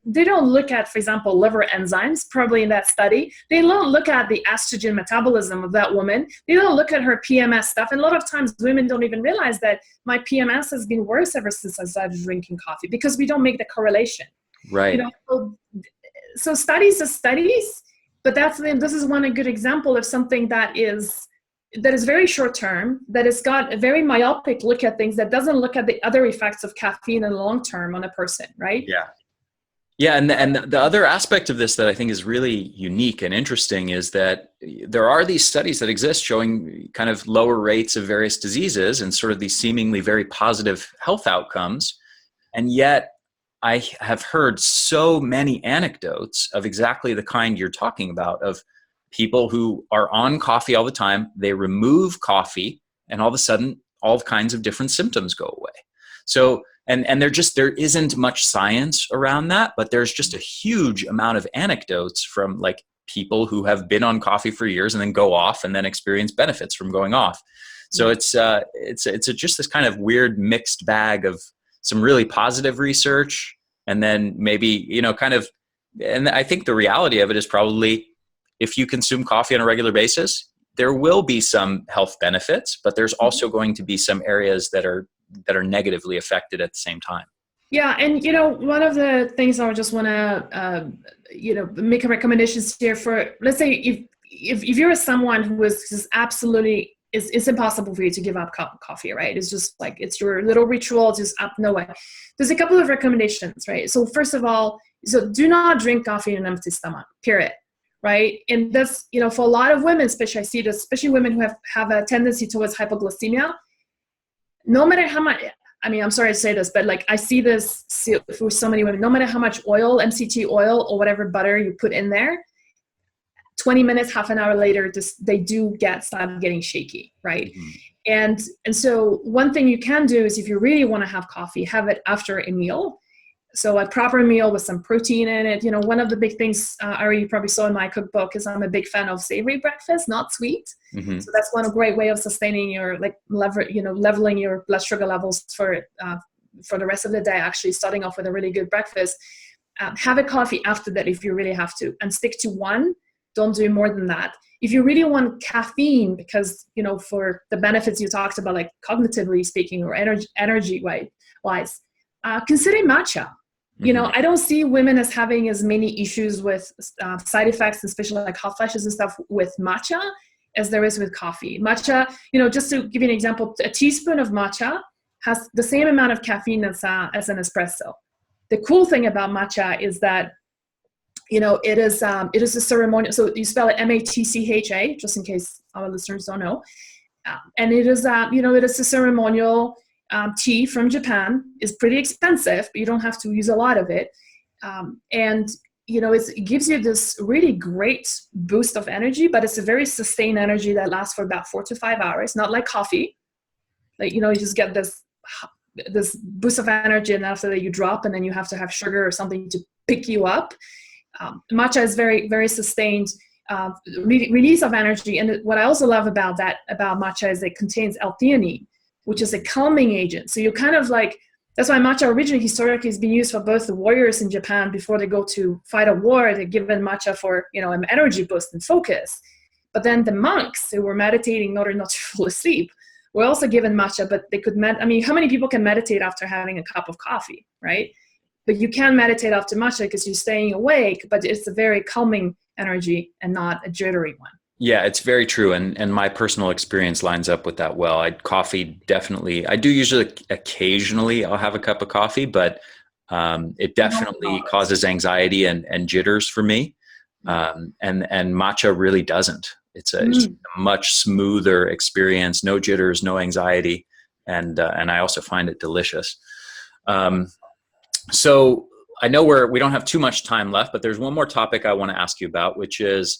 they don't look at, for example, liver enzymes, probably in that study. They don't look at the estrogen metabolism of that woman. They don't look at her PMS stuff. And a lot of times women don't even realize that my PMS has been worse ever since I started drinking coffee, because we don't make the correlation. Right. You know, so studies are studies. But this is one good example of something that is very short term, that has got a very myopic look at things, that doesn't look at the other effects of caffeine in the long term on a person, right? Yeah. Yeah, and the other aspect of this that I think is really unique and interesting is that there are these studies that exist showing kind of lower rates of various diseases and sort of these seemingly very positive health outcomes. And yet I have heard so many anecdotes of exactly the kind you're talking about, of people who are on coffee all the time. They remove coffee, and all of a sudden, all kinds of different symptoms go away. So, and there isn't much science around that, but there's just a huge amount of anecdotes from like people who have been on coffee for years and then go off and then experience benefits from going off. So it's just this kind of weird mixed bag of some really positive research, and then maybe, and I think the reality of it is probably if you consume coffee on a regular basis, there will be some health benefits, but there's also going to be some areas that are negatively affected at the same time. Yeah. And, one of the things I would just want to, make a recommendations here for, let's say if you're someone who is just absolutely, it's impossible for you to give up coffee, right? It's just like, it's your little ritual, just up, no way. There's a couple of recommendations, right? So first of all, so do not drink coffee in an empty stomach, period. Right. And that's, for a lot of women, especially I see this, especially women who have a tendency towards hypoglycemia, no matter how much, I'm sorry to say this, but like I see this for so many women, no matter how much oil, MCT oil or whatever butter you put in there, 20 minutes, half an hour later, they do start getting shaky. Right. Mm-hmm. And so one thing you can do is if you really want to have coffee, have it after a meal. So a proper meal with some protein in it. One of the big things, Ari, you probably saw in my cookbook, is I'm a big fan of savory breakfast, not sweet. Mm-hmm. So that's one great way of sustaining your leveling your blood sugar levels for the rest of the day. Actually, starting off with a really good breakfast. Have a coffee after that if you really have to, and stick to one. Don't do more than that. If you really want caffeine, because for the benefits you talked about, like cognitively speaking or energy wise, consider matcha. I don't see women as having as many issues with side effects, especially like hot flashes and stuff with matcha as there is with coffee. Matcha, just to give you an example, a teaspoon of matcha has the same amount of caffeine as an espresso. The cool thing about matcha is that, it is a ceremonial, so you spell it M-A-T-C-H-A, just in case our listeners don't know. And it is, it is a ceremonial tea from Japan. Is pretty expensive, but you don't have to use a lot of it. And it gives you this really great boost of energy, but it's a very sustained energy that lasts for about 4 to 5 hours, not like coffee. Like, you just get this boost of energy, and after that you drop, and then you have to have sugar or something to pick you up. Matcha is very, very sustained release of energy. And what I also love about matcha is it contains L-theanine, which is a calming agent. So you kind of like, that's why matcha originally historically has been used for both the warriors in Japan before they go to fight a war. They're given matcha for, an energy boost and focus. But then the monks who were meditating in order not to fall asleep were also given matcha, but they could, how many people can meditate after having a cup of coffee, right? But you can meditate after matcha because you're staying awake, but it's a very calming energy and not a jittery one. Yeah, it's very true. And my personal experience lines up with that well. Coffee definitely, I do usually occasionally I'll have a cup of coffee, but it definitely causes anxiety and jitters for me. And matcha really doesn't. It's a much smoother experience, no jitters, no anxiety. And I also find it delicious. So I know we don't have too much time left, but there's one more topic I want to ask you about, which is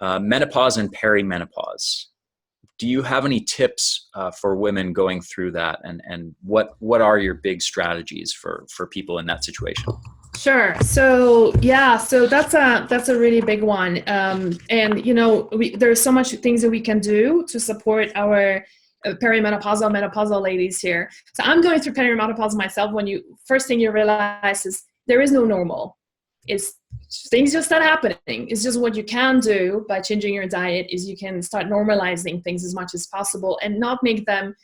menopause and perimenopause. Do you have any tips for women going through that, and what are your big strategies for people in that situation? Sure. So that's a really big one. And there's so much things that we can do to support our perimenopausal, menopausal ladies here. So I'm going through perimenopause myself. First thing you realize is there is no normal. Things just start happening. It's just what you can do by changing your diet is you can start normalizing things as much as possible and not make them,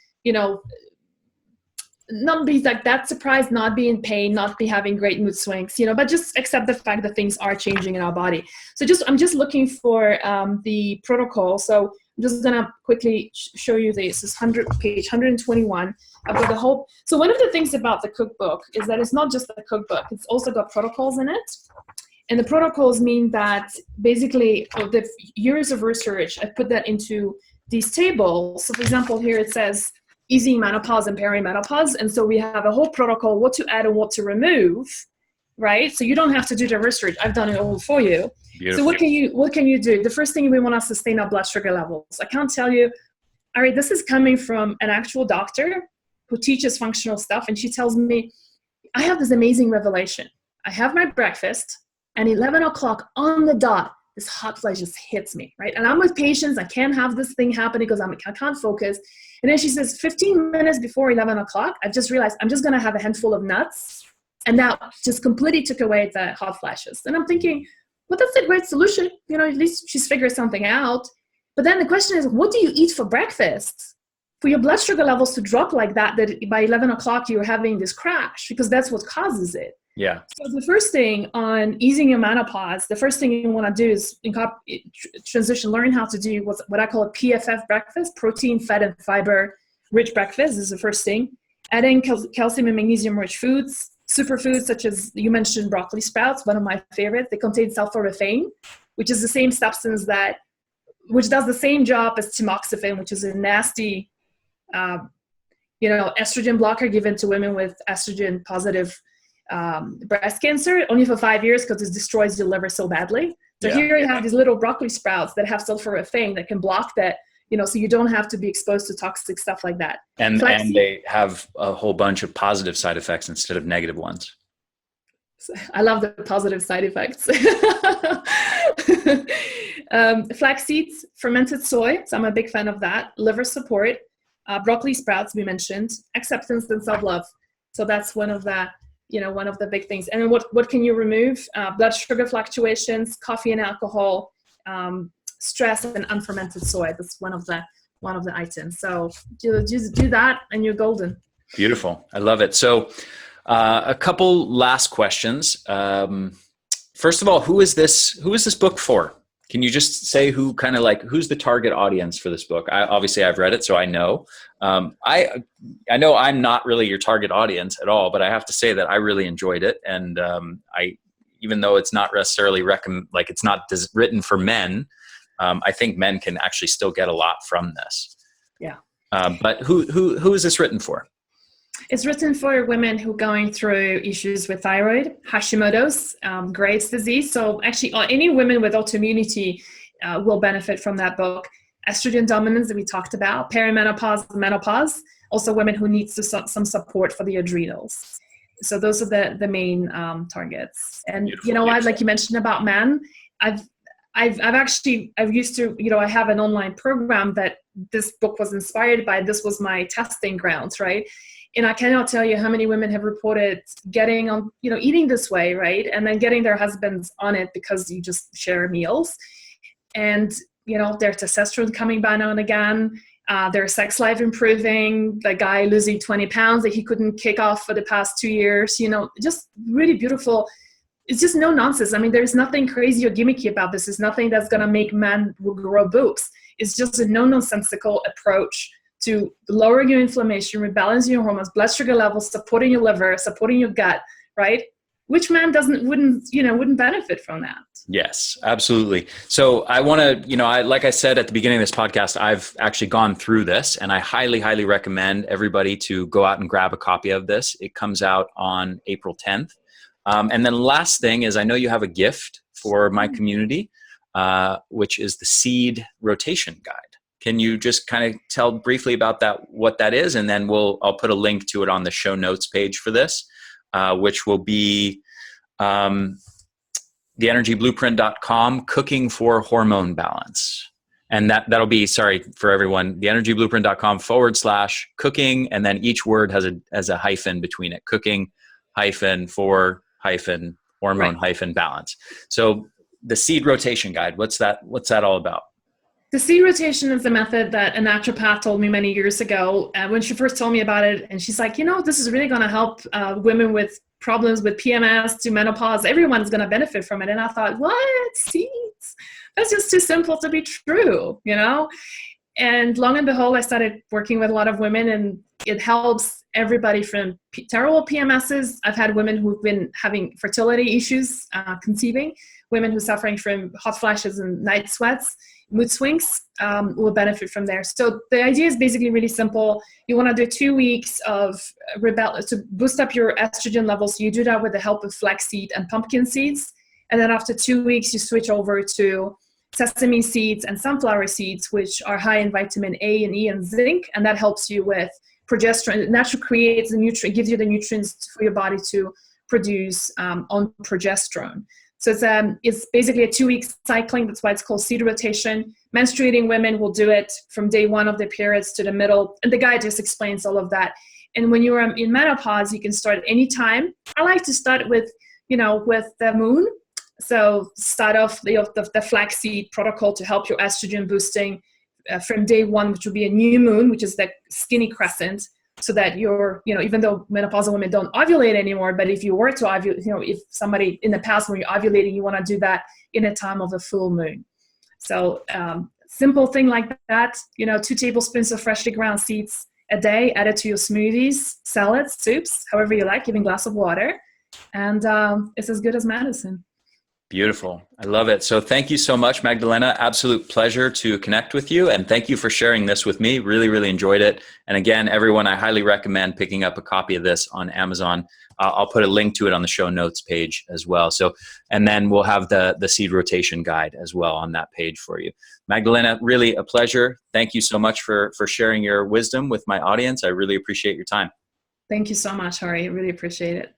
not be like that surprised, not be in pain, not be having great mood swings, but just accept the fact that things are changing in our body. So I'm just looking for the protocol. So I'm just going to quickly show you this. This is page 121. I've got the whole. So one of the things about the cookbook is that it's not just a cookbook. It's also got protocols in it. And the protocols mean that basically the years of research, I put that into these tables. So for example, here it says easing menopause and perimenopause. And so we have a whole protocol, what to add and what to remove, right? So you don't have to do the research. I've done it all for you. Beautiful. So what can you do? The first thing, we want to sustain our blood sugar levels. I can't tell you, all right, this is coming from an actual doctor who teaches functional stuff. And she tells me, I have this amazing revelation. I have my breakfast, and 11 o'clock on the dot, this hot flash just hits me, right? And I'm with patients. I can't have this thing happening because I can't focus. And then she says, 15 minutes before 11 o'clock, I've just realized I'm just going to have a handful of nuts. And that just completely took away the hot flashes. And I'm thinking, well, that's a great solution. You know, at least she's figured something out. But then the question is, what do you eat for breakfast for your blood sugar levels to drop like that by 11 o'clock you're having this crash? Because that's what causes it. Yeah. So the first thing on easing your menopause, the first thing you want to do is transition, learn how to do what I call a PFF breakfast, protein, fat, and fiber rich breakfast is the first thing. Adding calcium and magnesium rich foods, superfoods such as you mentioned broccoli sprouts, one of my favorites. They contain sulforaphane, which is the same substance which does the same job as tamoxifen, which is a nasty, estrogen blocker given to women with estrogen positive breast cancer, only for 5 years because it destroys your liver so badly. So here you have these little broccoli sprouts that have sulforaphane that can block that, so you don't have to be exposed to toxic stuff like that. And they have a whole bunch of positive side effects instead of negative ones. I love the positive side effects. Flax seeds, fermented soy. So I'm a big fan of that. Liver support, broccoli sprouts we mentioned, acceptance and self-love. So that's one of the big things. And then what can you remove? Blood sugar fluctuations, coffee and alcohol, stress, and unfermented soy. That's one of the items. So just do that and you're golden. Beautiful. I love it. So a couple last questions. First of all, who is this book for? Can you just say who's the target audience for this book? Obviously I've read it, so I know. I know I'm not really your target audience at all, but I have to say that I really enjoyed it. And even though it's not necessarily it's not written for men, I think men can actually still get a lot from this. Yeah. But who is this written for? It's written for women who are going through issues with thyroid, Hashimoto's, Graves' disease. So actually any women with autoimmunity will benefit from that book. Estrogen dominance that we talked about, perimenopause, menopause, also women who need some support for the adrenals. So those are the main targets. And beautiful, like you mentioned about men, I have an online program that this book was inspired by. This was my testing grounds, right? And I cannot tell you how many women have reported getting on, eating this way, right? And then getting their husbands on it because you just share meals. And, their testosterone coming back now and again, their sex life improving, the guy losing 20 pounds that he couldn't kick off for the past 2 years, just really beautiful. It's just no nonsense. I mean, there's nothing crazy or gimmicky about this. It's nothing that's going to make men grow boobs. It's just a no-nonsensical approach to lowering your inflammation, rebalancing your hormones, blood sugar levels, supporting your liver, supporting your gut, right? Which man wouldn't benefit from that? Yes, absolutely. So I want to, like I said at the beginning of this podcast, I've actually gone through this and I highly, highly recommend everybody to go out and grab a copy of this. It comes out on April 10th. And then last thing is I know you have a gift for my community, which is the seed rotation guide. Can you just kind of tell briefly about what that is? And then I'll put a link to it on the show notes page for this, which will be theenergyblueprint.com, cooking for hormone balance. And that'll be, sorry for everyone, theenergyblueprint.com/cooking. And then each word has a hyphen between it, cooking -for -hormone -balance. So the seed rotation guide, what's that all about? The seed rotation is a method that a naturopath told me many years ago when she first told me about it. And she's like, this is really going to help women with problems with PMS to menopause. Everyone's going to benefit from it. And I thought, what? Seeds? That's just too simple to be true, And long and behold, I started working with a lot of women, and it helps everybody from terrible PMSs. I've had women who've been having fertility issues, conceiving, women who are suffering from hot flashes and night sweats, mood swings will benefit from there. So the idea is basically really simple. You want to do 2 weeks to boost up your estrogen levels. You do that with the help of flaxseed and pumpkin seeds. And then after 2 weeks, you switch over to sesame seeds and sunflower seeds, which are high in vitamin A and E and zinc. And that helps you with progesterone. It naturally creates gives you the nutrients for your body to produce on progesterone. So it's basically a 2-week cycling. That's why it's called seed rotation. Menstruating women will do it from day 1 of their periods to the middle. And the guide just explains all of that. And when you're in menopause, you can start at any time. I like to start with the moon. So start off the flaxseed protocol to help your estrogen boosting from day 1, which will be a new moon, which is the skinny crescent, so that you're, even though menopausal women don't ovulate anymore, but if you were to ovulate, if somebody in the past when you're ovulating, you want to do that in a time of a full moon. So simple thing like that, 2 tablespoons of freshly ground seeds a day, added to your smoothies, salads, soups, however you like, even a glass of water. And it's as good as medicine. Beautiful. I love it. So thank you so much, Magdalena. Absolute pleasure to connect with you. And thank you for sharing this with me. Really, really enjoyed it. And again, everyone, I highly recommend picking up a copy of this on Amazon. I'll put a link to it on the show notes page as well. So, and then we'll have the seed rotation guide as well on that page for you. Magdalena, really a pleasure. Thank you so much for sharing your wisdom with my audience. I really appreciate your time. Thank you so much, Hari. I really appreciate it.